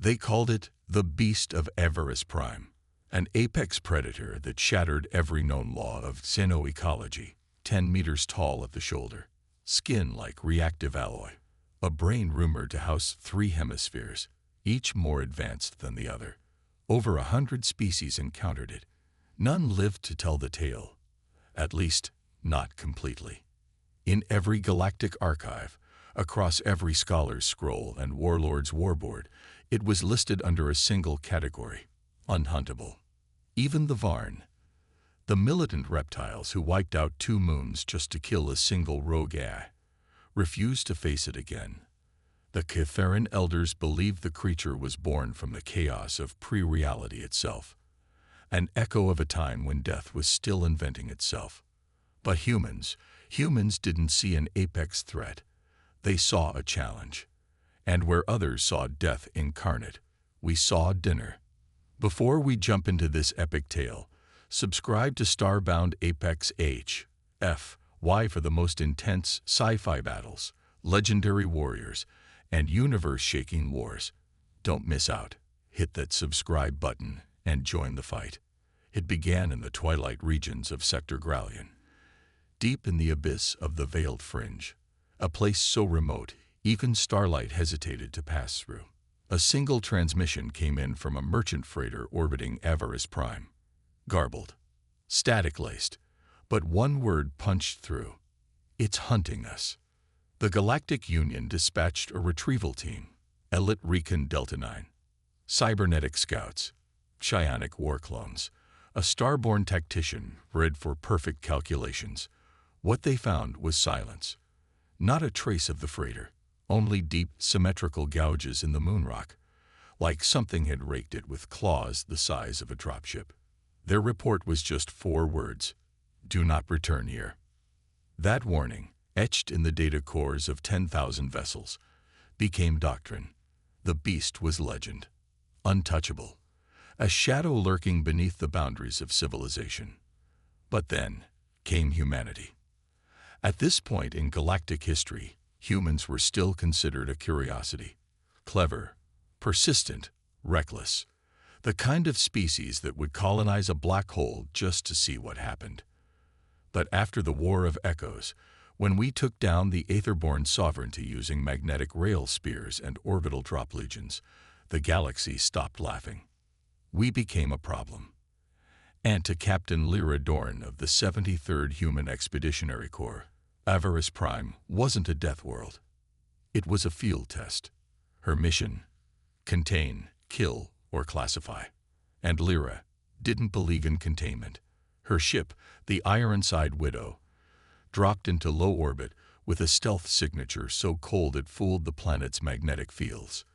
They called it the Beast of Everest Prime, an apex predator that shattered every known law of xenoecology, 10 meters tall at the shoulder, skin like reactive alloy, a brain rumored to house 3 hemispheres, each more advanced than the other. Over 100 species encountered it. None lived to tell the tale, at least not completely. In every galactic archive, across every scholar's scroll and warlord's warboard, it was listed under a single category: unhuntable. Even the Varn, the militant reptiles who wiped out 2 moons just to kill a single rogue AI, refused to face it again. The Catharan elders believed the creature was born from the chaos of pre-reality itself, an echo of a time when death was still inventing itself. But humans didn't see an apex threat. They saw a challenge. And where others saw death incarnate, we saw dinner. Before we jump into this epic tale, subscribe to StarBoundApex HFY for the most intense sci-fi battles, legendary warriors, and universe-shaking wars. Don't miss out. Hit that subscribe button and join the fight. It began in the twilight regions of Sector Gralian, deep in the abyss of the Veiled Fringe, a place so remote even starlight hesitated to pass through. A single transmission came in from a merchant freighter orbiting Everest Prime. Garbled, static-laced, but one word punched through: "It's hunting us." The Galactic Union dispatched a retrieval team, Elite Recon Delta 9, cybernetic scouts, psionic war clones, a starborn tactician bred for perfect calculations. What they found was silence. Not a trace of the freighter, only deep, symmetrical gouges in the moonrock, like something had raked it with claws the size of a dropship. Their report was just 4 words: "Do not return here." That warning, etched in the data cores of 10,000 vessels, became doctrine. The beast was legend, untouchable, a shadow lurking beneath the boundaries of civilization. But then came humanity. At this point in galactic history, humans were still considered a curiosity. Clever, persistent, reckless. The kind of species that would colonize a black hole just to see what happened. But after the War of Echoes, when we took down the Aetherborn sovereignty using magnetic rail spears and orbital drop legions, the galaxy stopped laughing. We became a problem. And to Captain Lyra Dorn of the 73rd Human Expeditionary Corps, Everest Prime wasn't a death world. It was a field test. Her mission: contain, kill, or classify. And Lyra didn't believe in containment. Her ship, the Ironside Widow, dropped into low orbit with a stealth signature so cold it fooled the planet's magnetic fields.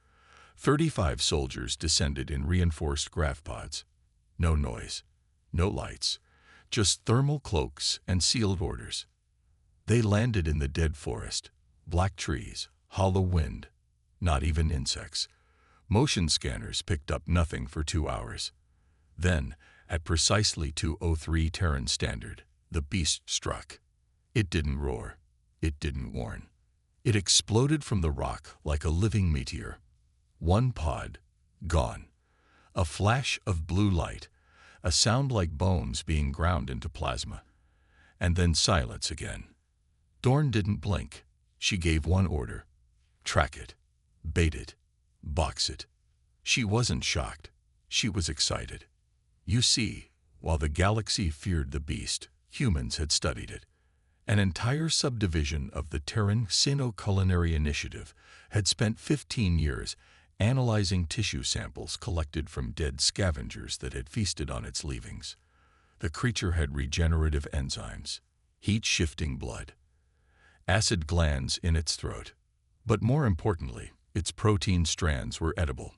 35 soldiers descended in reinforced grav pods. No noise, no lights, just thermal cloaks and sealed orders. They landed in the dead forest, black trees, hollow wind, not even insects. Motion scanners picked up nothing for 2 hours. Then, at precisely 2:03 Terran Standard, the beast struck. It didn't roar. It didn't warn. It exploded from the rock like a living meteor. One pod, gone. A flash of blue light, a sound like bones being ground into plasma. And then silence again. Dorn didn't blink. She gave one order: track it, bait it, box it. She wasn't shocked. She was excited. You see, while the galaxy feared the beast, humans had studied it. An entire subdivision of the Terran Xenoculinary Initiative had spent 15 years analyzing tissue samples collected from dead scavengers that had feasted on its leavings. The creature had regenerative enzymes, heat-shifting blood, acid glands in its throat. But more importantly, its protein strands were edible.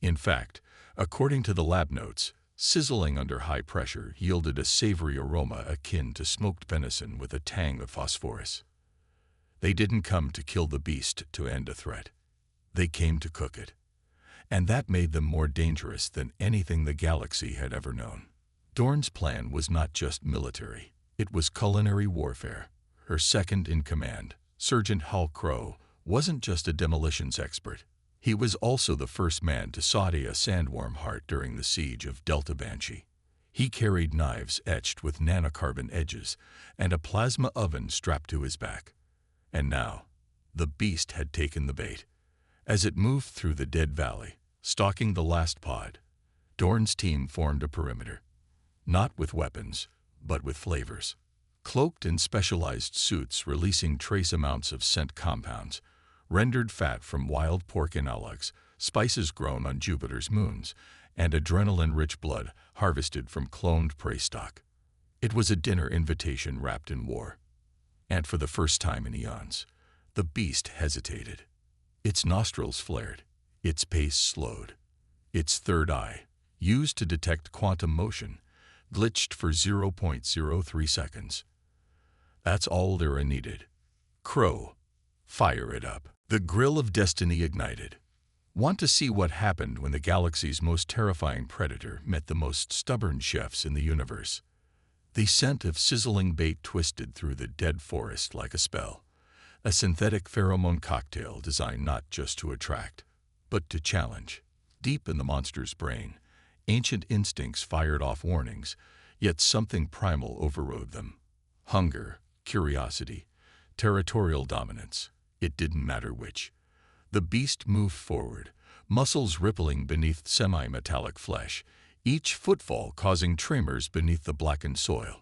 In fact, according to the lab notes, sizzling under high pressure yielded a savory aroma akin to smoked venison with a tang of phosphorus. They didn't come to kill the beast to end a threat. They came to cook it. And that made them more dangerous than anything the galaxy had ever known. Dorn's plan was not just military. It was culinary warfare. Her second-in-command, Sergeant Hal Crow, wasn't just a demolitions expert. He was also the first man to saute a sandworm heart during the siege of Delta Banshee. He carried knives etched with nanocarbon edges and a plasma oven strapped to his back. And now, the beast had taken the bait. As it moved through the dead valley, stalking the last pod, Dorn's team formed a perimeter. Not with weapons, but with flavors. Cloaked in specialized suits releasing trace amounts of scent compounds, rendered fat from wild pork analogs, spices grown on Jupiter's moons, and adrenaline-rich blood harvested from cloned prey stock. It was a dinner invitation wrapped in war. And for the first time in eons, the beast hesitated. Its nostrils flared, its pace slowed. Its third eye, used to detect quantum motion, glitched for 0.03 seconds. That's all Lyra needed. Crow, fire it up. The grill of destiny ignited. Want to see what happened when the galaxy's most terrifying predator met the most stubborn chefs in the universe? The scent of sizzling bait twisted through the dead forest like a spell, a synthetic pheromone cocktail designed not just to attract, but to challenge. Deep in the monster's brain, ancient instincts fired off warnings, yet something primal overrode them. Hunger, curiosity, territorial dominance. It didn't matter which. The beast moved forward, muscles rippling beneath semi-metallic flesh, each footfall causing tremors beneath the blackened soil.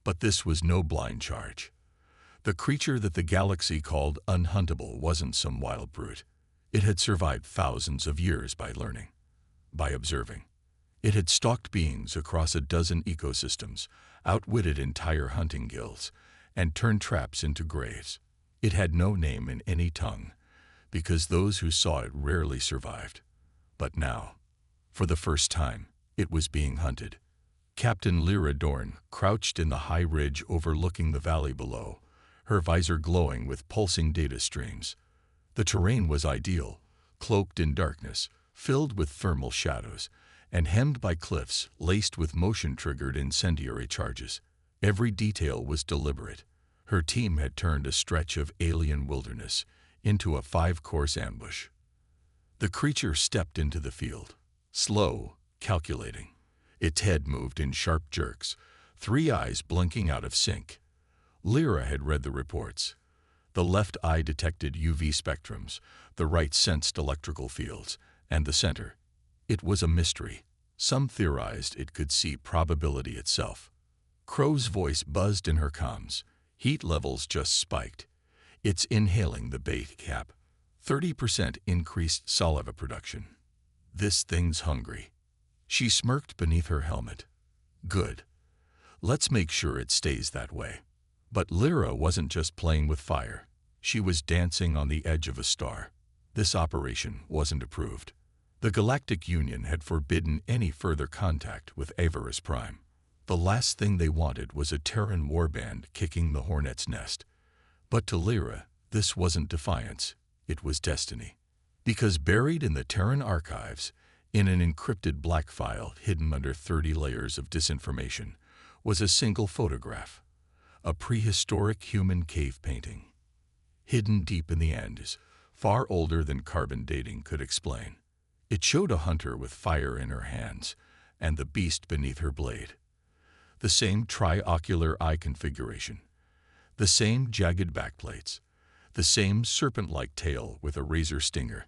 But this was no blind charge. The creature that the galaxy called Unhuntable wasn't some wild brute. It had survived thousands of years by learning, by observing. It had stalked beings across a dozen ecosystems, outwitted entire hunting guilds, and turned traps into graves. It had no name in any tongue, because those who saw it rarely survived. But now, for the first time, it was being hunted. Captain Lyra Dorn crouched in the high ridge overlooking the valley below, her visor glowing with pulsing data streams. The terrain was ideal, cloaked in darkness, filled with thermal shadows, and hemmed by cliffs laced with motion-triggered incendiary charges. Every detail was deliberate. Her team had turned a stretch of alien wilderness into a 5-course ambush. The creature stepped into the field, slow, calculating. Its head moved in sharp jerks, 3 eyes blinking out of sync. Lyra had read the reports. The left eye detected UV spectrums, the right sensed electrical fields, and the center. It was a mystery. Some theorized it could see probability itself. Crow's voice buzzed in her comms. Heat levels just spiked. It's inhaling the bait cap. 30% increased saliva production. This thing's hungry. She smirked beneath her helmet. Good. Let's make sure it stays that way. But Lyra wasn't just playing with fire. She was dancing on the edge of a star. This operation wasn't approved. The Galactic Union had forbidden any further contact with Avaris Prime. The last thing they wanted was a Terran warband kicking the hornet's nest. But to Lyra, this wasn't defiance, it was destiny. Because buried in the Terran archives, in an encrypted black file hidden under 30 layers of disinformation, was a single photograph, a prehistoric human cave painting. Hidden deep in the Andes, far older than carbon dating could explain. It showed a hunter with fire in her hands, and the beast beneath her blade. The same triocular eye configuration, the same jagged backplates, the same serpent-like tail with a razor stinger.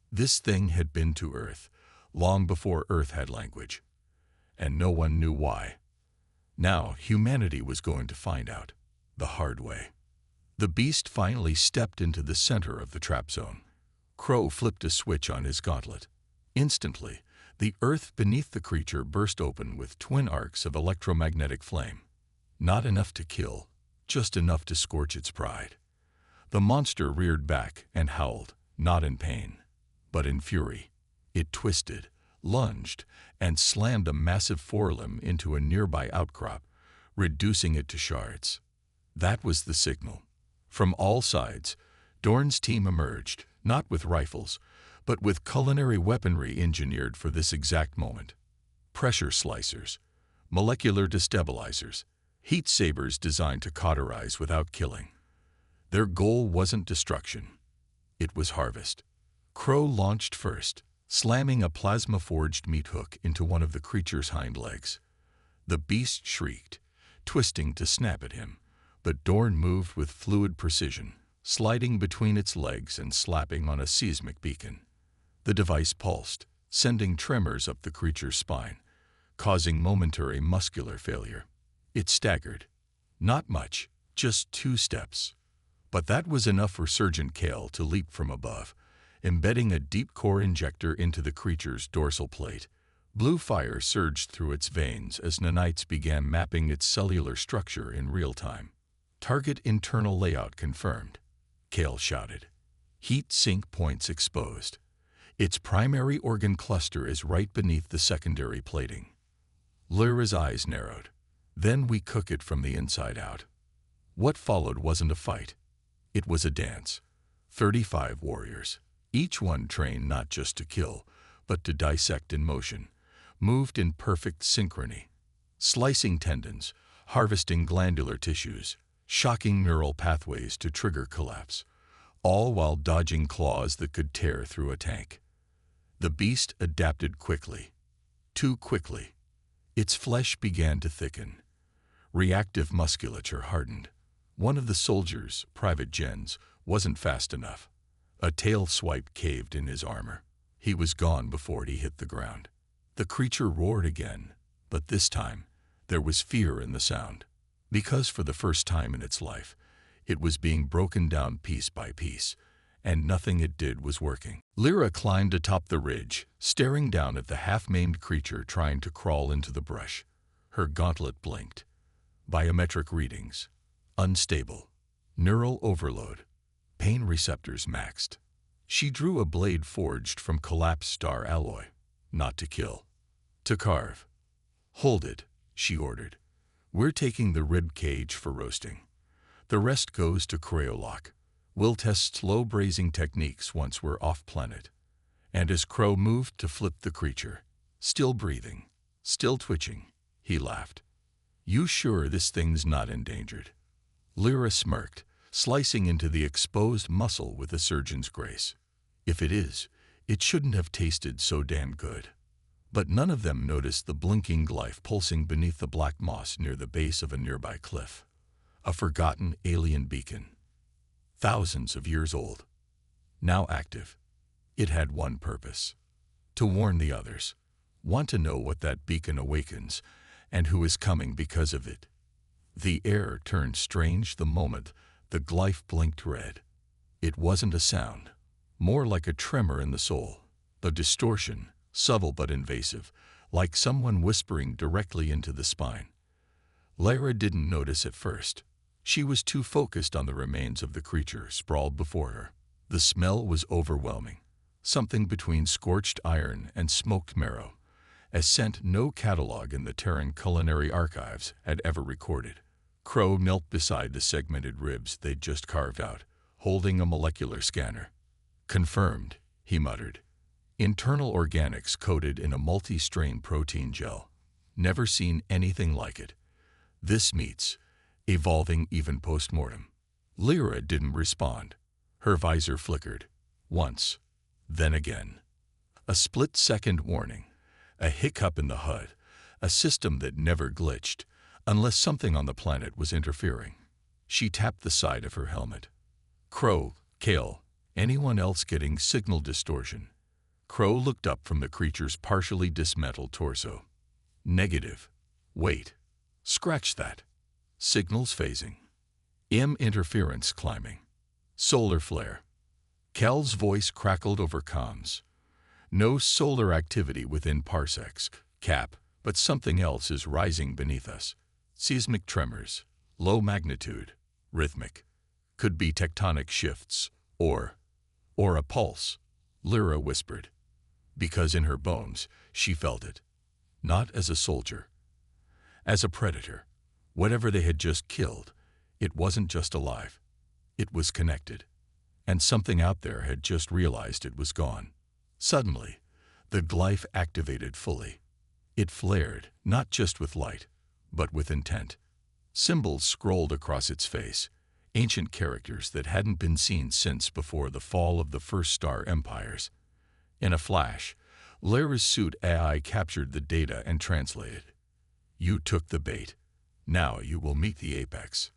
This thing had been to Earth, long before Earth had language, and no one knew why. Now humanity was going to find out, the hard way. The beast finally stepped into the center of the trap zone. Crow flipped a switch on his gauntlet. Instantly, the earth beneath the creature burst open with twin arcs of electromagnetic flame. Not enough to kill, just enough to scorch its pride. The monster reared back and howled, not in pain, but in fury. It twisted, lunged, and slammed a massive forelimb into a nearby outcrop, reducing it to shards. That was the signal. From all sides, Dorn's team emerged, not with rifles, but with culinary weaponry engineered for this exact moment. Pressure slicers, molecular destabilizers, heat sabers designed to cauterize without killing. Their goal wasn't destruction. It was harvest. Crow launched first, slamming a plasma-forged meat hook into one of the creature's hind legs. The beast shrieked, twisting to snap at him, but Dorn moved with fluid precision, sliding between its legs and slapping on a seismic beacon. The device pulsed, sending tremors up the creature's spine, causing momentary muscular failure. It staggered. Not much, just 2 steps. But that was enough for Sergeant Kale to leap from above, embedding a deep core injector into the creature's dorsal plate. Blue fire surged through its veins as nanites began mapping its cellular structure in real time. Target internal layout confirmed, Kale shouted. Heat sink points exposed. Its primary organ cluster is right beneath the secondary plating. Lyra's eyes narrowed. Then we cook it from the inside out. What followed wasn't a fight. It was a dance. 35 warriors, each one trained not just to kill, but to dissect in motion, moved in perfect synchrony, slicing tendons, harvesting glandular tissues, shocking neural pathways to trigger collapse, all while dodging claws that could tear through a tank. The beast adapted quickly, too quickly. Its flesh began to thicken. Reactive musculature hardened. One of the soldiers, Private Jens, wasn't fast enough. A tail swipe caved in his armor. He was gone before he hit the ground. The creature roared again, but this time, there was fear in the sound. Because for the first time in its life, it was being broken down piece by piece, and nothing it did was working. Lyra climbed atop the ridge, staring down at the half-maimed creature trying to crawl into the brush. Her gauntlet blinked. Biometric readings. Unstable. Neural overload. Pain receptors maxed. She drew a blade forged from collapsed star alloy. Not to kill. To carve. Hold it, she ordered. We're taking the rib cage for roasting. The rest goes to cryolock. We'll test slow braising techniques once we're off-planet. And as Crow moved to flip the creature, still breathing, still twitching, he laughed. You sure this thing's not endangered? Lyra smirked, slicing into the exposed muscle with a surgeon's grace. If it is, it shouldn't have tasted so damn good. But none of them noticed the blinking glyph pulsing beneath the black moss near the base of a nearby cliff. A forgotten alien beacon. Thousands of years old. Now active. It had one purpose. To warn the others. Want to know what that beacon awakens, and who is coming because of it. The air turned strange the moment the glyph blinked red. It wasn't a sound. More like a tremor in the soul. A distortion, subtle but invasive, like someone whispering directly into the spine. Lyra didn't notice at first. She was too focused on the remains of the creature sprawled before her. The smell was overwhelming, something between scorched iron and smoked marrow, a scent no catalog in the Terran culinary archives had ever recorded. Crow knelt beside the segmented ribs they'd just carved out, holding a molecular scanner. Confirmed, he muttered. Internal organics coated in a multi-strain protein gel. Never seen anything like it. This meat's evolving even post-mortem. Lyra didn't respond. Her visor flickered. Once. Then again. A split-second warning. A hiccup in the HUD. A system that never glitched, unless something on the planet was interfering. She tapped the side of her helmet. Crow, Kale, anyone else getting signal distortion? Crow looked up from the creature's partially dismantled torso. Negative. Wait. Scratch that. Signals phasing. Interference climbing. Solar flare. Kel's voice crackled over comms. No solar activity within parsecs, Cap, but something else is rising beneath us. Seismic tremors. Low magnitude. Rhythmic. Could be tectonic shifts. Or a pulse, Lyra whispered. Because in her bones, she felt it. Not as a soldier. As a predator. Whatever they had just killed, it wasn't just alive. It was connected. And something out there had just realized it was gone. Suddenly, the glyph activated fully. It flared, not just with light, but with intent. Symbols scrolled across its face. ancient characters that hadn't been seen since before the fall of the first star empires. In a flash, Lyra's suit AI captured the data and translated. You took the bait. Now you will meet the apex.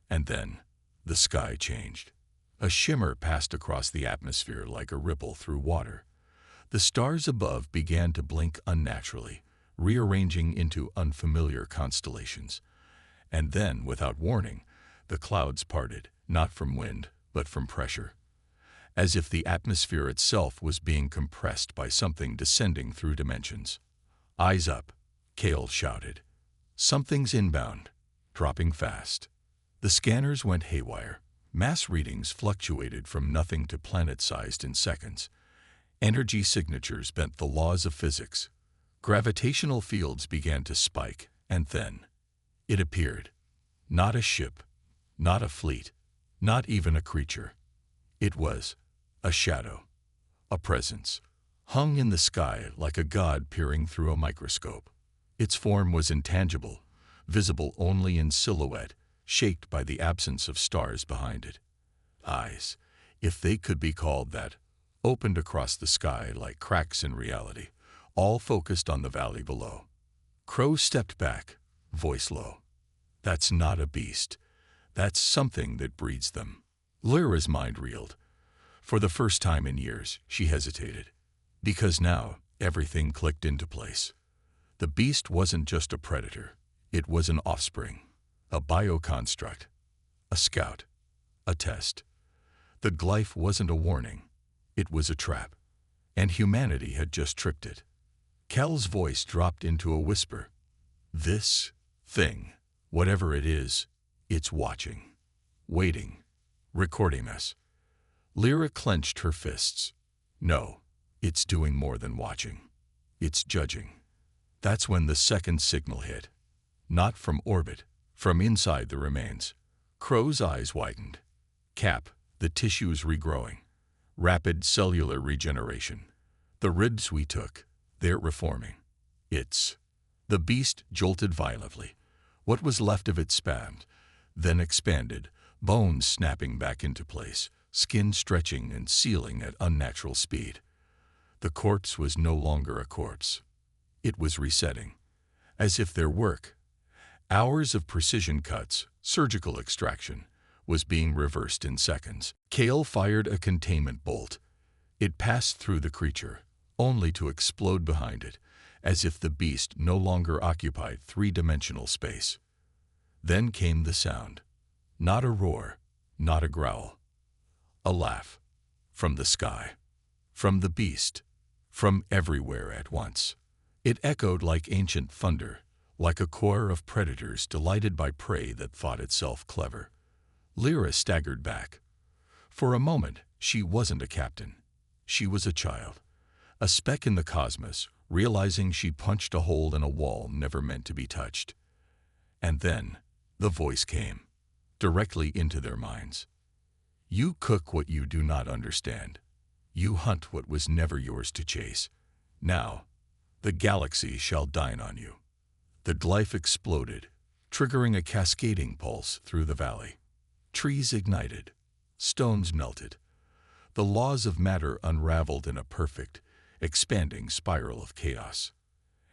And then, the sky changed. A shimmer passed across the atmosphere like a ripple through water. The stars above began to blink unnaturally, rearranging into unfamiliar constellations. And then, without warning, the clouds parted, not from wind, but from pressure. As if the atmosphere itself was being compressed by something descending through dimensions. Eyes up, Kale shouted. Something's inbound, dropping fast. The scanners went haywire. Mass readings fluctuated from nothing to planet-sized in seconds. Energy signatures bent the laws of physics. Gravitational fields began to spike, and then it appeared. Not a ship, not a fleet, not even a creature. It was a shadow, a presence, hung in the sky like a god peering through a microscope. Its form was intangible, visible only in silhouette, shaped by the absence of stars behind it. Eyes, if they could be called that, opened across the sky like cracks in reality, all focused on the valley below. Crow stepped back, voice low. That's not a beast. That's something that breeds them. Lyra's mind reeled. For the first time in years, she hesitated. Because now, everything clicked into place. The beast wasn't just a predator. It was an offspring, a bioconstruct, a scout, a test. The glyph wasn't a warning. It was a trap. And humanity had just tricked it. Cal's voice dropped into a whisper. This thing, whatever it is, it's watching, waiting, recording us. Lyra clenched her fists. No, it's doing more than watching. It's judging. That's when the second signal hit. Not from orbit, from inside the remains. Crow's eyes widened. Cap, the tissues regrowing. Rapid cellular regeneration. The ribs we took, they're reforming. It's. The beast jolted violently. What was left of it spasmed, then expanded, bones snapping back into place, skin stretching and sealing at unnatural speed. The corpse was no longer a corpse. It was resetting, as if their work, hours of precision cuts, surgical extraction, was being reversed in seconds. Kale fired a containment bolt. It passed through the creature, only to explode behind it, as if the beast no longer occupied three-dimensional space. Then came the sound. Not a roar, not a growl. A laugh. From the sky. From the beast. From everywhere at once. It echoed like ancient thunder, like a choir of predators delighted by prey that thought itself clever. Lyra staggered back. For a moment, she wasn't a captain. She was a child. A speck in the cosmos, realizing she punched a hole in a wall never meant to be touched. And then, the voice came, directly into their minds. You cook what you do not understand. You hunt what was never yours to chase. Now, the galaxy shall dine on you. The glyph exploded, triggering a cascading pulse through the valley. Trees ignited. Stones melted. The laws of matter unraveled in a perfect, expanding spiral of chaos.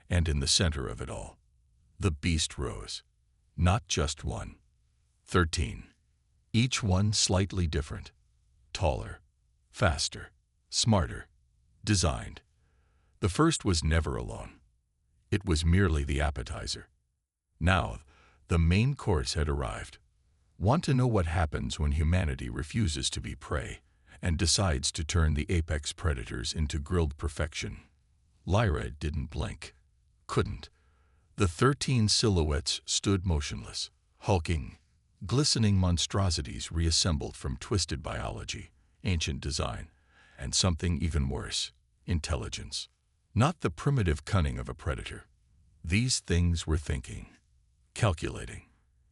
And in the center of it all, the beast rose. Not just one. 13. Each one slightly different. Taller, faster, smarter, designed. The first was never alone. It was merely the appetizer. Now, the main course had arrived. Want to know what happens when humanity refuses to be prey and decides to turn the apex predators into grilled perfection? Lyra didn't blink. Couldn't. The 13 silhouettes stood motionless, hulking, glistening monstrosities reassembled from twisted biology, ancient design, and something even worse, intelligence. Not the primitive cunning of a predator. These things were thinking, calculating,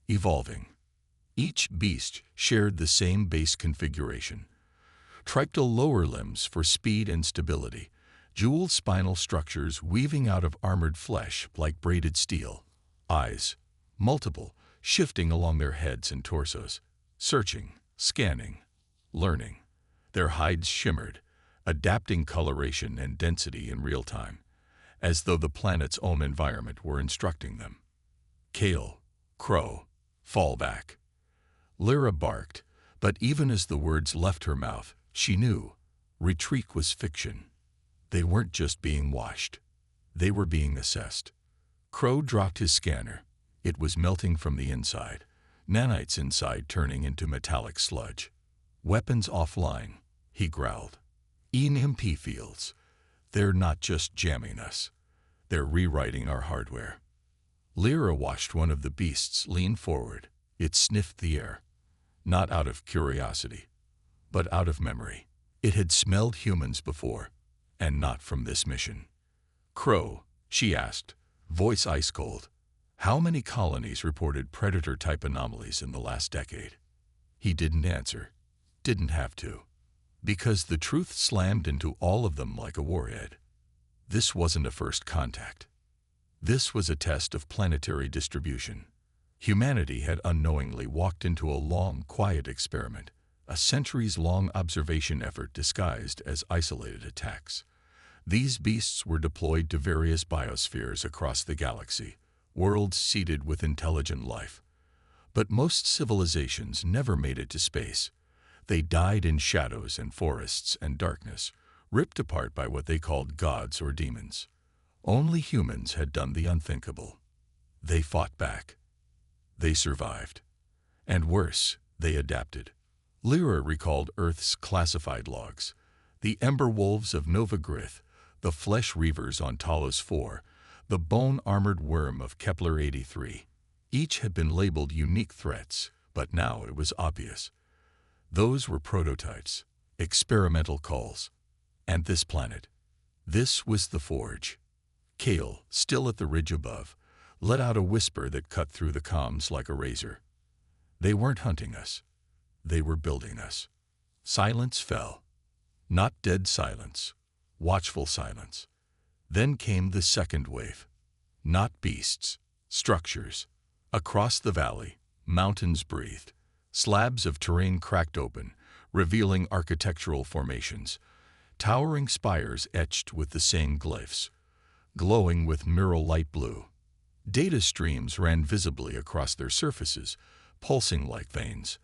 evolving. Each beast shared the same base configuration. Trictal lower limbs for speed and stability, jeweled spinal structures weaving out of armored flesh like braided steel, eyes, multiple, shifting along their heads and torsos, searching, scanning, learning. Their hides shimmered, adapting coloration and density in real time, as though the planet's own environment were instructing them. Kale, crow, fall back. Lyra barked, but even as the words left her mouth, she knew retreat was fiction. They weren't just being watched. They were being assessed. Crow dropped his scanner. It was melting from the inside, nanites inside turning into metallic sludge. Weapons offline, he growled. EMP fields. They're not just jamming us. They're rewriting our hardware. Lyra watched one of the beasts lean forward. It sniffed the air, not out of curiosity, but out of memory. It had smelled humans before, and not from this mission. Crow, she asked, voice ice cold. How many colonies reported predator-type anomalies in the last decade? He didn't answer. Didn't have to. Because the truth slammed into all of them like a warhead. This wasn't a first contact. This was a test of planetary distribution. Humanity had unknowingly walked into a long, quiet experiment, a centuries-long observation effort disguised as isolated attacks. These beasts were deployed to various biospheres across the galaxy, worlds seeded with intelligent life. But most civilizations never made it to space. They died in shadows and forests and darkness, ripped apart by what they called gods or demons. Only humans had done the unthinkable. They fought back. They survived. And worse, they adapted. Lyra recalled Earth's classified logs. The Ember Wolves of Nova Grith, the Flesh Reavers on Talos 4, the Bone-Armored Worm of Kepler-83. Each had been labeled unique threats, but now it was obvious. Those were prototypes, experimental calls. And this planet. This was the Forge. Kale, still at the ridge above, let out a whisper that cut through the comms like a razor. They weren't hunting us. They were building us. Silence fell. Not dead silence, watchful silence. Then came the second wave. Not beasts, structures. Across the valley, mountains breathed. Slabs of terrain cracked open, revealing architectural formations. Towering spires etched with the same glyphs, glowing with mural light blue. Data streams ran visibly across their surfaces, pulsing like veins.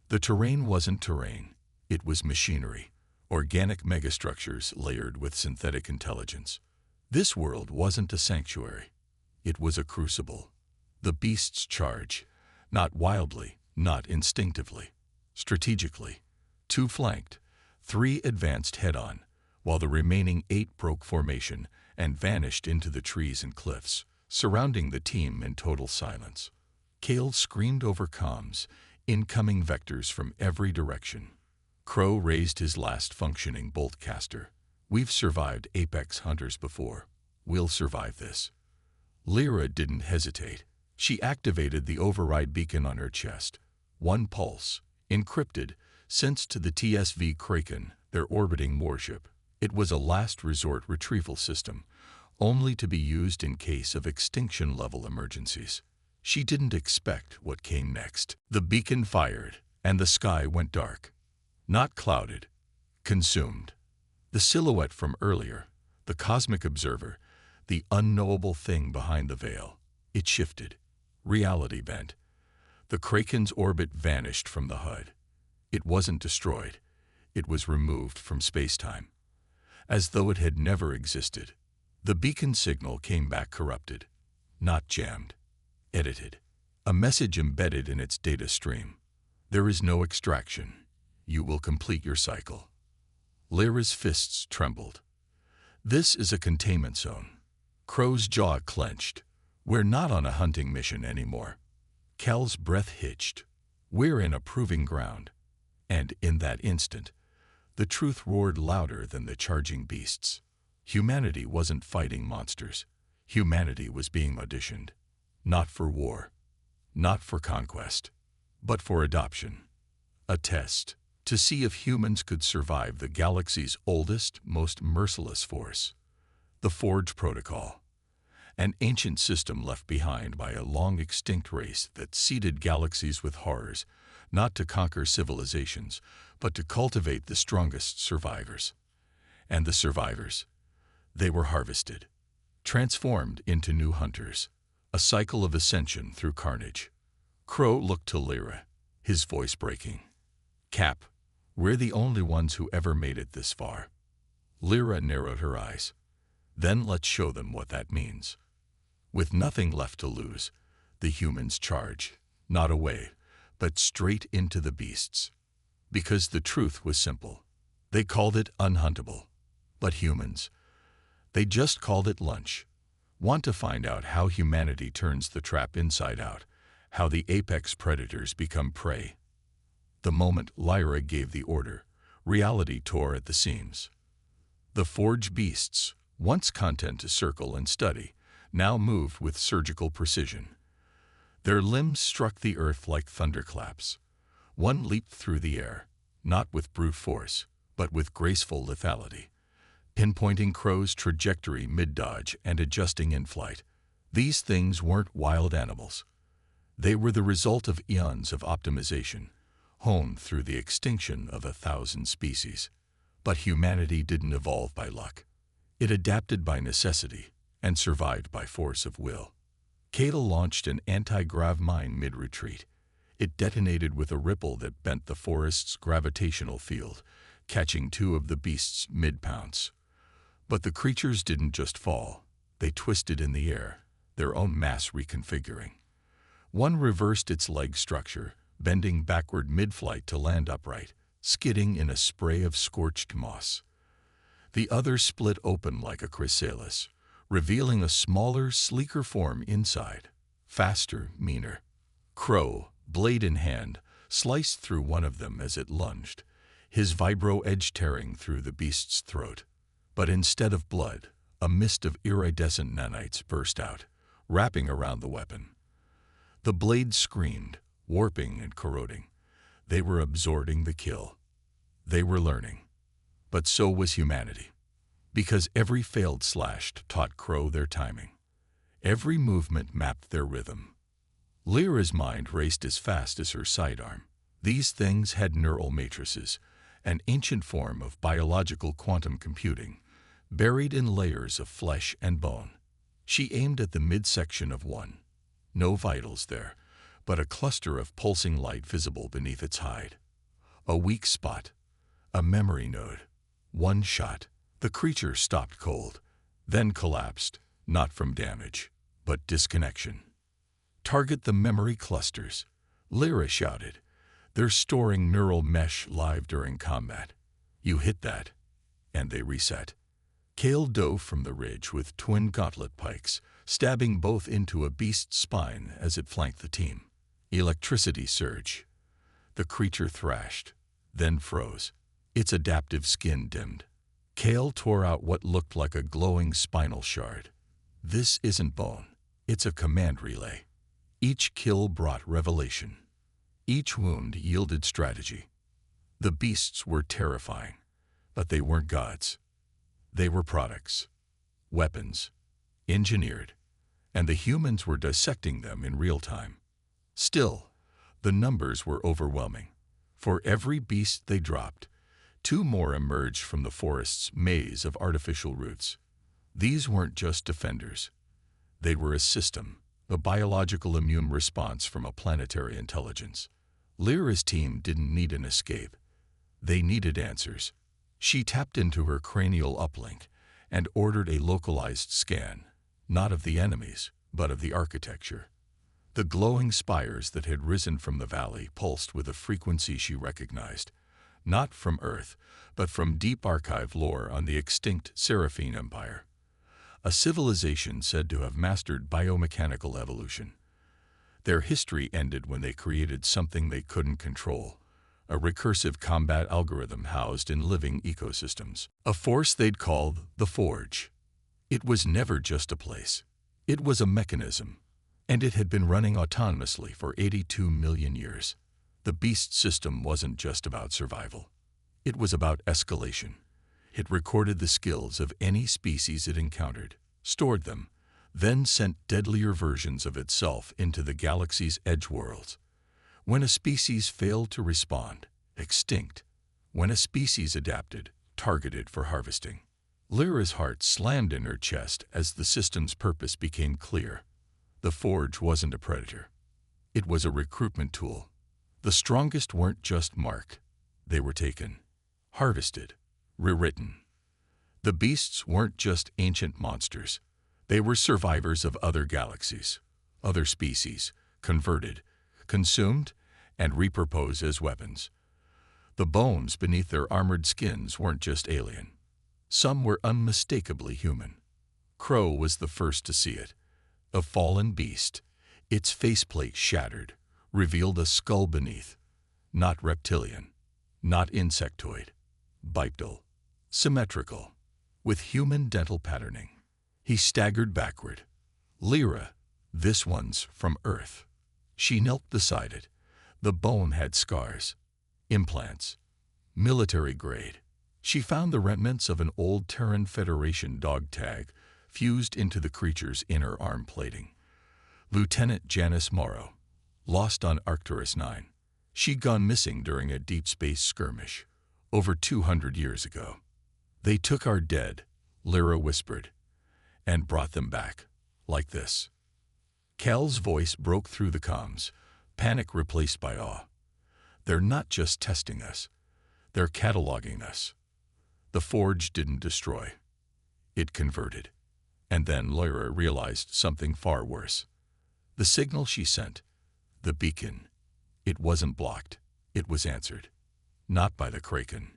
The terrain wasn't terrain. It was machinery, organic megastructures layered with synthetic intelligence. This world wasn't a sanctuary. It was a crucible. The beasts charge, not wildly, not instinctively, strategically. 2 flanked, 3 advanced head-on, while the remaining 8 broke formation and vanished into the trees and cliffs, surrounding the team in total silence. Kale screamed over comms, incoming vectors from every direction. Crow raised his last functioning bolt caster. We've survived Apex hunters before. We'll survive this. Lyra didn't hesitate. She activated the override beacon on her chest. 1 pulse, encrypted, sent to the TSV Kraken, their orbiting warship. It was a last resort retrieval system, only to be used in case of extinction-level emergencies. She didn't expect what came next. The beacon fired, and the sky went dark. Not clouded, consumed. The silhouette from earlier, the cosmic observer, the unknowable thing behind the veil, it shifted. Reality bent. The Kraken's orbit vanished from the HUD. It wasn't destroyed. It was removed from space-time, as though it had never existed. The beacon signal came back corrupted, not jammed, edited. A message embedded in its data stream. There is no extraction. You will complete your cycle. Lyra's fists trembled. This is a containment zone. Crow's jaw clenched. We're not on a hunting mission anymore. Cal's breath hitched. We're in a proving ground. And in that instant, the truth roared louder than the charging beasts. Humanity wasn't fighting monsters. Humanity was being auditioned. Not for war. Not for conquest. But for adoption. A test. To see if humans could survive the galaxy's oldest, most merciless force. The Forge Protocol. An ancient system left behind by a long-extinct race that seeded galaxies with horrors, not to conquer civilizations, but to cultivate the strongest survivors. And the survivors, they were harvested, transformed into new hunters, a cycle of ascension through carnage. Crow looked to Lyra, his voice breaking. Cap, we're the only ones who ever made it this far. Lyra narrowed her eyes. Then let's show them what that means. With nothing left to lose, the humans charge, not away, but straight into the beasts. Because the truth was simple. They called it unhuntable. But humans, they just called it lunch. Want to find out how humanity turns the trap inside out, how the apex predators become prey? The moment Lyra gave the order, reality tore at the seams. The forge beasts, once content to circle and study, now moved with surgical precision. Their limbs struck the earth like thunderclaps. One leaped through the air, not with brute force, but with graceful lethality, pinpointing Crow's trajectory mid-dodge and adjusting in flight. These things weren't wild animals. They were the result of eons of optimization, honed through the extinction of 1,000 species. But humanity didn't evolve by luck. It adapted by necessity and survived by force of will. Kata launched an anti-grav mine mid-retreat. It detonated with a ripple that bent the forest's gravitational field, catching two of the beasts mid-pounce. But the creatures didn't just fall. They twisted in the air, their own mass reconfiguring. One reversed its leg structure, bending backward mid-flight to land upright, skidding in a spray of scorched moss. The other split open like a chrysalis, revealing a smaller, sleeker form inside, faster, meaner. Crow, blade in hand, sliced through one of them as it lunged, his vibro edge tearing through the beast's throat. But instead of blood, a mist of iridescent nanites burst out, wrapping around the weapon. The blade screamed, warping and corroding. They were absorbing the kill. They were learning. But so was humanity. Because every failed slash taught Crow their timing. Every movement mapped their rhythm. Lyra's mind raced as fast as her sidearm. These things had neural matrices, an ancient form of biological quantum computing, buried in layers of flesh and bone. She aimed at the midsection of one. No vitals there, but a cluster of pulsing light visible beneath its hide. A weak spot, a memory node. One shot. The creature stopped cold, then collapsed, not from damage, but disconnection. Target the memory clusters, Lyra shouted. They're storing neural mesh live during combat. You hit that, and they reset. Kale dove from the ridge with twin gauntlet pikes, stabbing both into a beast's spine as it flanked the team. Electricity surge. The creature thrashed, then froze. Its adaptive skin dimmed. Kale tore out what looked like a glowing spinal shard. This isn't bone. It's a command relay. Each kill brought revelation. Each wound yielded strategy. The beasts were terrifying, but they weren't gods. They were products, weapons, engineered, and the humans were dissecting them in real time. Still, the numbers were overwhelming. For every beast they dropped, two more emerged from the forest's maze of artificial roots. These weren't just defenders. They were a system, a biological immune response from a planetary intelligence. Lyra's team didn't need an escape. They needed answers. She tapped into her cranial uplink and ordered a localized scan, not of the enemies, but of the architecture. The glowing spires that had risen from the valley pulsed with a frequency she recognized, not from Earth, but from deep archive lore on the extinct Seraphine Empire, a civilization said to have mastered biomechanical evolution. Their history ended when they created something they couldn't control, a recursive combat algorithm housed in living ecosystems, a force they'd called the Forge. It was never just a place. It was a mechanism, and it had been running autonomously for 82 million years. The beast system wasn't just about survival. It was about escalation. It recorded the skills of any species it encountered, stored them, then sent deadlier versions of itself into the galaxy's edge worlds, When a species failed to respond, extinct. When a species adapted, targeted for harvesting. Lyra's heart slammed in her chest as the system's purpose became clear. The forge wasn't a predator. It was a recruitment tool. The strongest weren't just marked. They were taken, harvested, rewritten. The beasts weren't just ancient monsters. They were survivors of other galaxies, other species, converted, consumed, and repurposed as weapons. The bones beneath their armored skins weren't just alien. Some were unmistakably human. Crow was the first to see it. A fallen beast, its faceplate shattered, revealed a skull beneath. Not reptilian, not insectoid, bipedal, symmetrical, with human dental patterning. He staggered backward. Lyra, this one's from Earth. She knelt beside it. The bone had scars, implants, military grade. She found the remnants of an old Terran Federation dog tag fused into the creature's inner arm plating. Lieutenant Janice Morrow, lost on Arcturus 9. She'd gone missing during a deep space skirmish, over 200 years ago. They took our dead, Lyra whispered, and brought them back, like this. Cal's voice broke through the comms, panic replaced by awe. They're not just testing us, they're cataloging us. The forge didn't destroy. It converted. And then Lyra realized something far worse. The signal she sent, the beacon, it wasn't blocked, it was answered. Not by the Kraken,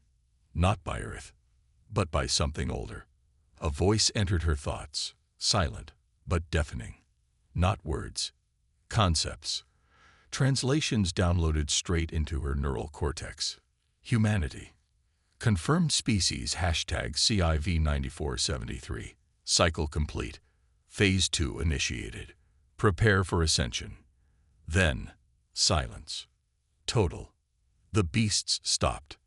not by Earth, but by something older. A voice entered her thoughts, silent but deafening. Not words, concepts. Translations downloaded straight into her neural cortex. Humanity. Confirmed species #CIV9473. Cycle complete. Phase 2 initiated. Prepare for ascension. Then, silence. Total. The beasts stopped.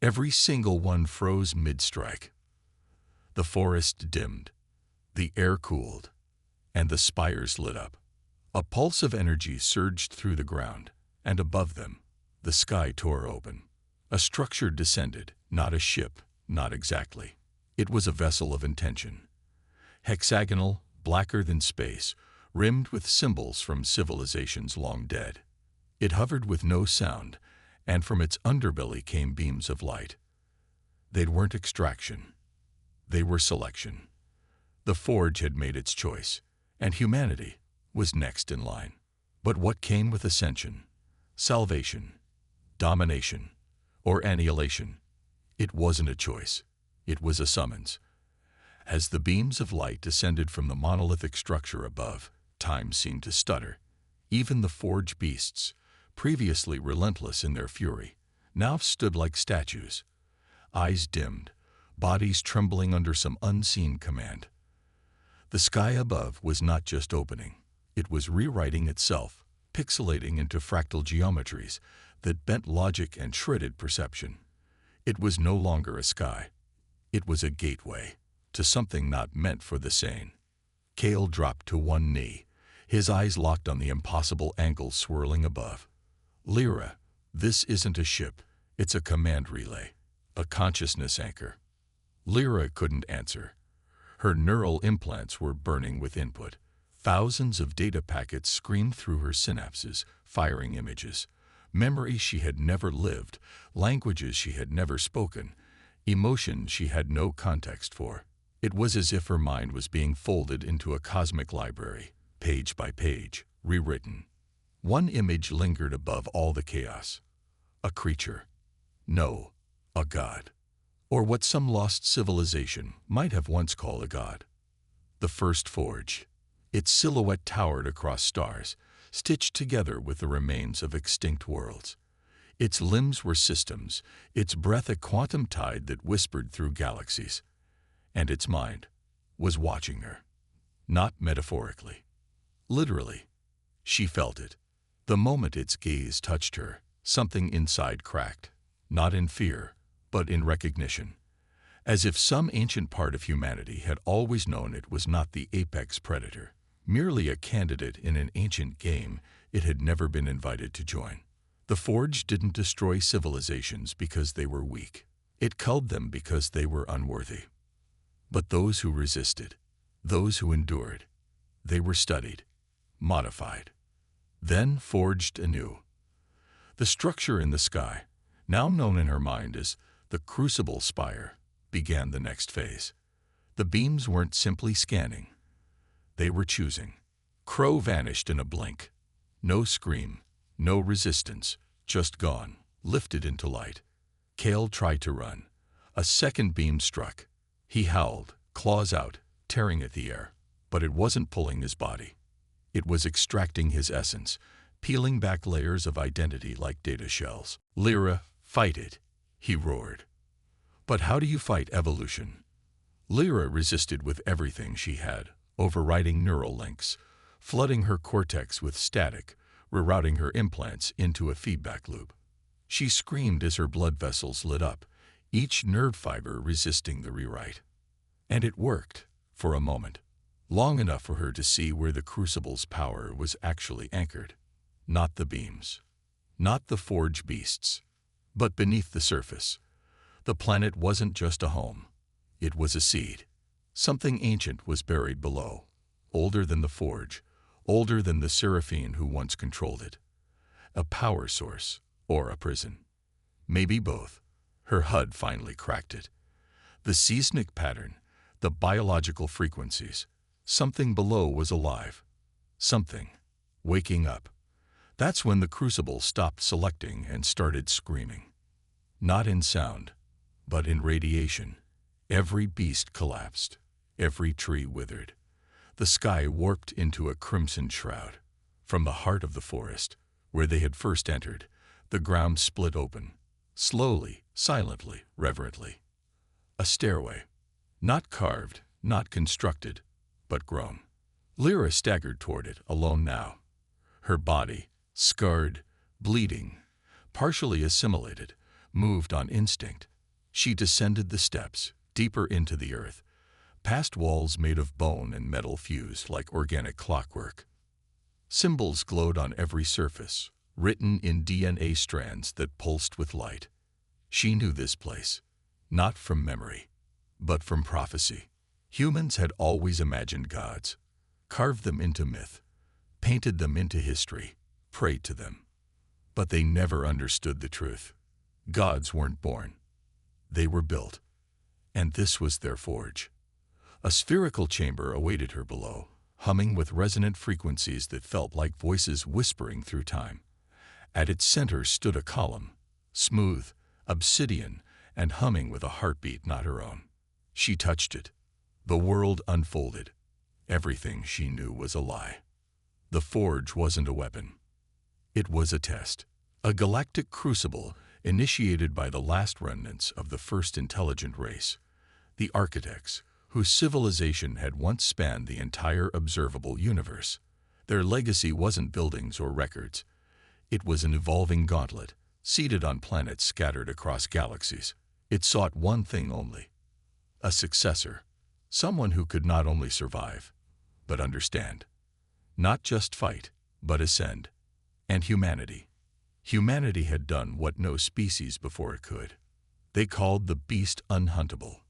Every single one froze mid-strike. The forest dimmed. The air cooled. And the spires lit up. A pulse of energy surged through the ground, and above them, the sky tore open. A structure descended, not a ship, not exactly. It was a vessel of intention. Hexagonal, blacker than space, rimmed with symbols from civilizations long dead. It hovered with no sound, and from its underbelly came beams of light. They weren't extraction. They were selection. The forge had made its choice, and humanity was next in line. But what came with ascension? Salvation, domination, or annihilation? It wasn't a choice. It was a summons. As the beams of light descended from the monolithic structure above, time seemed to stutter. Even the forge beasts, previously relentless in their fury, now stood like statues. Eyes dimmed, bodies trembling under some unseen command. The sky above was not just opening. It was rewriting itself, pixelating into fractal geometries that bent logic and shredded perception. It was no longer a sky. It was a gateway to something not meant for the sane. Cal dropped to one knee, his eyes locked on the impossible angles swirling above. Lyra, this isn't a ship. It's a command relay, a consciousness anchor. Lyra couldn't answer. Her neural implants were burning with input. Thousands of data packets screamed through her synapses, firing images. Memories she had never lived, languages she had never spoken, emotions she had no context for. It was as if her mind was being folded into a cosmic library, page by page, rewritten. One image lingered above all the chaos. A creature. No, a god. Or what some lost civilization might have once called a god. The first forge. Its silhouette towered across stars, stitched together with the remains of extinct worlds. Its limbs were systems, its breath a quantum tide that whispered through galaxies. And its mind was watching her. Not metaphorically. Literally. She felt it. The moment its gaze touched her, something inside cracked. Not in fear, but in recognition. As if some ancient part of humanity had always known it was not the apex predator, merely a candidate in an ancient game it had never been invited to join. The Forge didn't destroy civilizations because they were weak. It culled them because they were unworthy. But those who resisted, those who endured, they were studied, modified, then forged anew. The structure in the sky, now known in her mind as the Crucible Spire, began the next phase. The beams weren't simply scanning. They were choosing. Crow vanished in a blink. No scream, no resistance, just gone, lifted into light. Kale tried to run. A second beam struck. He howled, claws out, tearing at the air. But it wasn't pulling his body. It was extracting his essence, peeling back layers of identity like data shells. Lyra, fight it, he roared. But how do you fight evolution? Lyra resisted with everything she had, overriding neural links, flooding her cortex with static, rerouting her implants into a feedback loop. She screamed as her blood vessels lit up, each nerve fiber resisting the rewrite. And it worked, for a moment, long enough for her to see where the Crucible's power was actually anchored. Not the beams, not the Forge beasts, but beneath the surface. The planet wasn't just a home. It was a seed. Something ancient was buried below, older than the Forge, older than the Seraphine who once controlled it. A power source, or a prison. Maybe both. Her HUD finally cracked it. The seismic pattern, the biological frequencies, something below was alive. Something. Waking up. That's when the Crucible stopped selecting and started screaming. Not in sound, but in radiation. Every beast collapsed. Every tree withered. The sky warped into a crimson shroud. From the heart of the forest, where they had first entered, the ground split open. Slowly, silently, reverently. A stairway. Not carved, not constructed, but grown. Lyra staggered toward it, alone now. Her body, scarred, bleeding, partially assimilated, moved on instinct. She descended the steps, deeper into the earth, past walls made of bone and metal fused like organic clockwork. Symbols glowed on every surface, written in DNA strands that pulsed with light. She knew this place, not from memory, but from prophecy. Humans had always imagined gods, carved them into myth, painted them into history, prayed to them. But they never understood the truth. Gods weren't born. They were built. And this was their forge. A spherical chamber awaited her below, humming with resonant frequencies that felt like voices whispering through time. At its center stood a column, smooth, obsidian, and humming with a heartbeat not her own. She touched it. The world unfolded. Everything she knew was a lie. The Forge wasn't a weapon. It was a test. A galactic crucible initiated by the last remnants of the first intelligent race, the architects, whose civilization had once spanned the entire observable universe. Their legacy wasn't buildings or records. It was an evolving gauntlet, seated on planets scattered across galaxies. It sought one thing only: a successor, someone who could not only survive, but understand. Not just fight, but ascend. And humanity. Humanity had done what no species before it could. They called the beast unhuntable.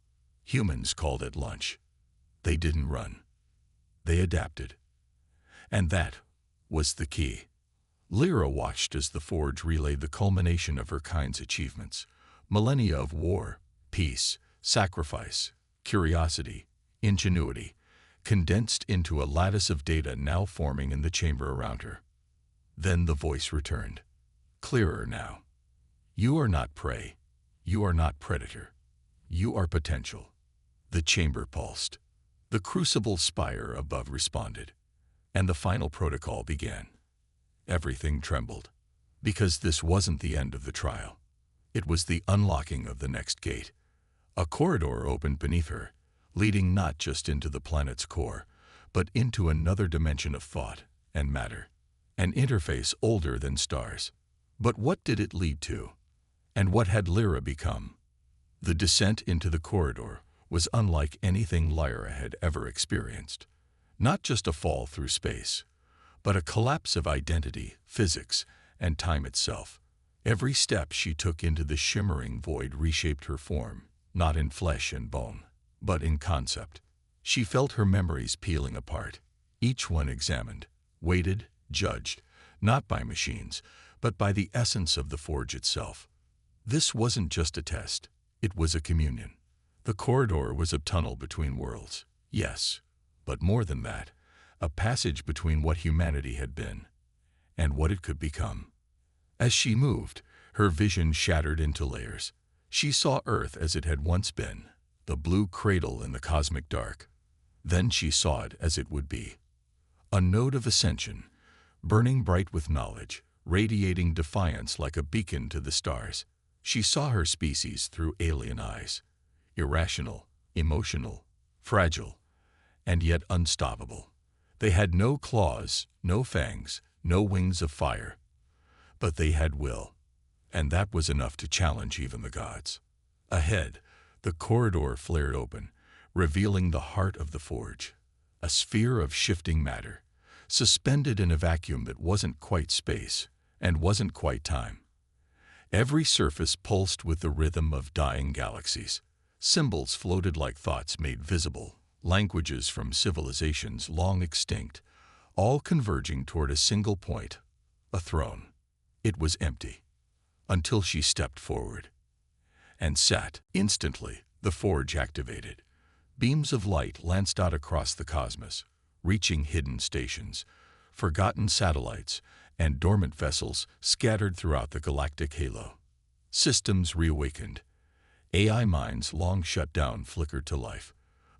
Humans called it lunch. They didn't run. They adapted. And that was the key. Lyra watched as the Forge relayed the culmination of her kind's achievements. Millennia of war, peace, sacrifice, curiosity, ingenuity, condensed into a lattice of data now forming in the chamber around her. Then the voice returned. Clearer now. You are not prey. You are not predator. You are potential. The chamber pulsed. The Crucible Spire above responded. And the final protocol began. Everything trembled. Because this wasn't the end of the trial. It was the unlocking of the next gate. A corridor opened beneath her, leading not just into the planet's core, but into another dimension of thought and matter. An interface older than stars. But what did it lead to? And what had Lyra become? The descent into the corridor was unlike anything Lyra had ever experienced. Not just a fall through space, but a collapse of identity, physics, and time itself. Every step she took into the shimmering void reshaped her form, not in flesh and bone, but in concept. She felt her memories peeling apart, each one examined, weighted, judged, not by machines, but by the essence of the forge itself. This wasn't just a test, it was a communion. The corridor was a tunnel between worlds, yes, but more than that, a passage between what humanity had been and what it could become. As she moved, her vision shattered into layers. She saw Earth as it had once been, the blue cradle in the cosmic dark. Then she saw it as it would be. A node of ascension, burning bright with knowledge, radiating defiance like a beacon to the stars. She saw her species through alien eyes, irrational, emotional, fragile, and yet unstoppable. They had no claws, no fangs, no wings of fire, but they had will, and that was enough to challenge even the gods. Ahead, the corridor flared open, revealing the heart of the forge, a sphere of shifting matter, suspended in a vacuum that wasn't quite space and wasn't quite time. Every surface pulsed with the rhythm of dying galaxies. Symbols floated like thoughts made visible, languages from civilizations long extinct, all converging toward a single point, a throne. It was empty, until she stepped forward and sat. Instantly, the forge activated. Beams of light lanced out across the cosmos, reaching hidden stations, forgotten satellites, and dormant vessels scattered throughout the galactic halo. Systems reawakened. AI minds long shut down flickered to life.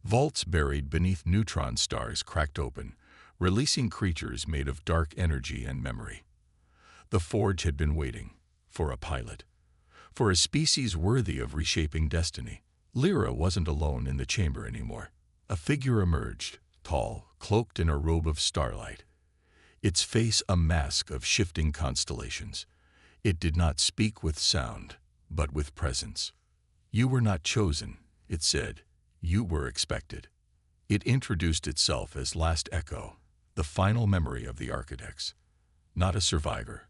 Vaults buried beneath neutron stars cracked open, releasing creatures made of dark energy and memory. The forge had been waiting for a pilot, for a species worthy of reshaping destiny. Lyra wasn't alone in the chamber anymore. A figure emerged, tall, cloaked in a robe of starlight, its face a mask of shifting constellations. It did not speak with sound, but with presence. "You were not chosen," it said. "You were expected." It introduced itself as Last Echo, the final memory of the architects. Not a survivor,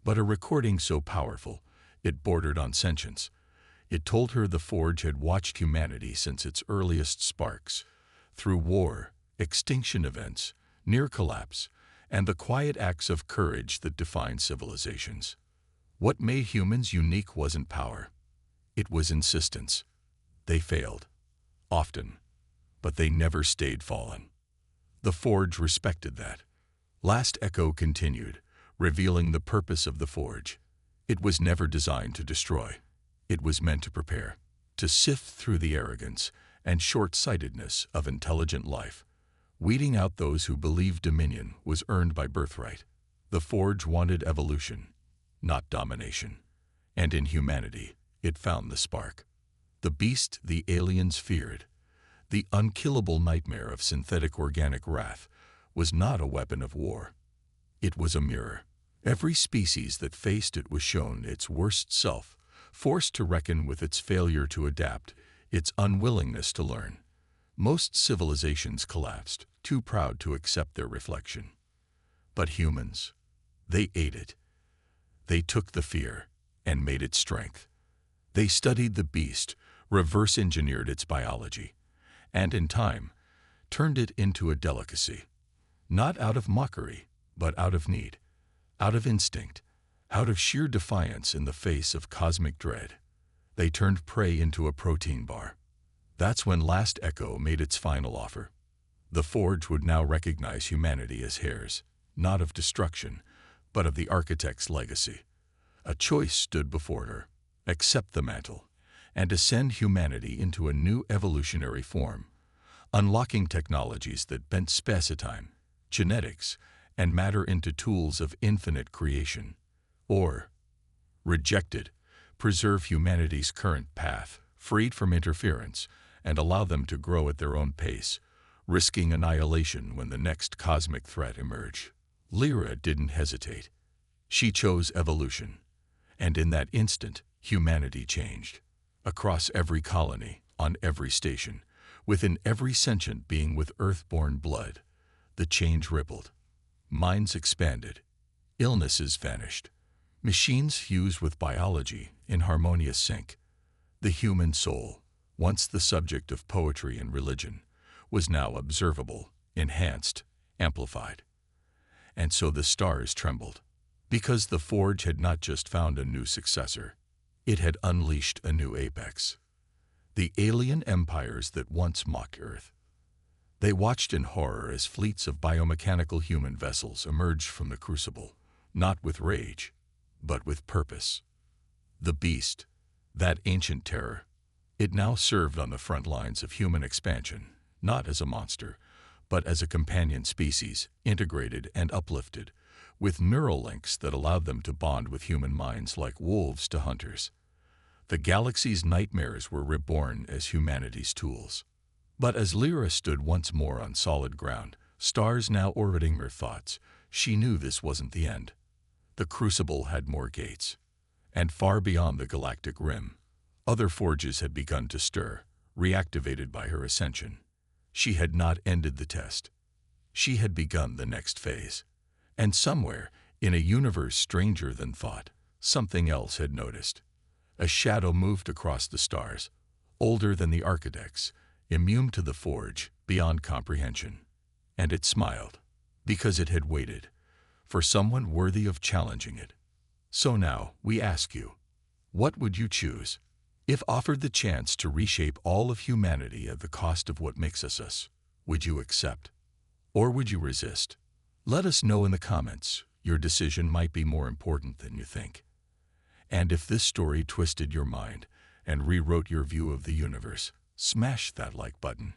but a recording so powerful it bordered on sentience. It told her the forge had watched humanity since its earliest sparks, through war, extinction events, near collapse, and the quiet acts of courage that define civilizations. What made humans unique wasn't power. It was insistence. They failed, often, but they never stayed fallen. The forge respected that. Last Echo continued, revealing the purpose of the forge. It was never designed to destroy. It was meant to prepare, to sift through the arrogance and short-sightedness of intelligent life, weeding out those who believed dominion was earned by birthright. The forge wanted evolution, not domination, and in humanity it found the spark. The beast the aliens feared, the unkillable nightmare of synthetic organic wrath, was not a weapon of war. It was a mirror. Every species that faced it was shown its worst self, forced to reckon with its failure to adapt, its unwillingness to learn. Most civilizations collapsed, too proud to accept their reflection. But humans, they ate it. They took the fear and made it strength. They studied the beast, reverse-engineered its biology, and in time, turned it into a delicacy. Not out of mockery, but out of need, out of instinct, out of sheer defiance in the face of cosmic dread. They turned prey into a protein bar. That's when Last Echo made its final offer. The forge would now recognize humanity as heirs, not of destruction, but of the architect's legacy. A choice stood before her: accept the mantle, and ascend humanity into a new evolutionary form, unlocking technologies that bent spacetime, genetics, and matter into tools of infinite creation. Or, reject it, preserve humanity's current path, freed from interference, and allow them to grow at their own pace, risking annihilation when the next cosmic threat emerged. Lyra didn't hesitate. She chose evolution. And in that instant, humanity changed. Across every colony, on every station, within every sentient being with earth-born blood, the change rippled. Minds expanded. Illnesses vanished. Machines fused with biology in harmonious sync. The human soul, once the subject of poetry and religion, was now observable, enhanced, amplified. And so the stars trembled, because the Forge had not just found a new successor, it had unleashed a new apex. The alien empires that once mocked Earth. They watched in horror as fleets of biomechanical human vessels emerged from the crucible, not with rage, but with purpose. The beast, that ancient terror, it now served on the front lines of human expansion, not as a monster, but as a companion species, integrated and uplifted, with neural links that allowed them to bond with human minds like wolves to hunters. The galaxy's nightmares were reborn as humanity's tools. But as Lyra stood once more on solid ground, stars now orbiting her thoughts, she knew this wasn't the end. The Crucible had more gates. And far beyond the galactic rim, other forges had begun to stir, reactivated by her ascension. She had not ended the test. She had begun the next phase. And somewhere, in a universe stranger than thought, something else had noticed. A shadow moved across the stars, older than the architects, immune to the Forge, beyond comprehension. And it smiled, because it had waited, for someone worthy of challenging it. So now, we ask you, what would you choose? If offered the chance to reshape all of humanity at the cost of what makes us us, would you accept? Or would you resist? Let us know in the comments. Your decision might be more important than you think. And if this story twisted your mind and rewrote your view of the universe, smash that like button.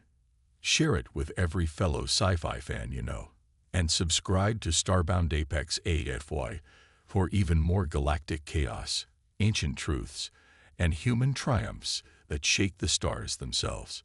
Share it with every fellow sci-fi fan you know. And subscribe to StarBoundApex HFY for even more galactic chaos, ancient truths, and human triumphs that shake the stars themselves.